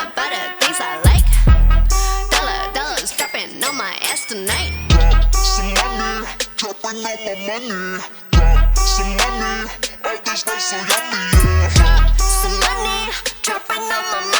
about the things I like. Dollars dropping on my ass tonight. Drop some money, dropping on my money. Drop some money, all this rice so yummy, yeah. Drop some money, dropping on my money.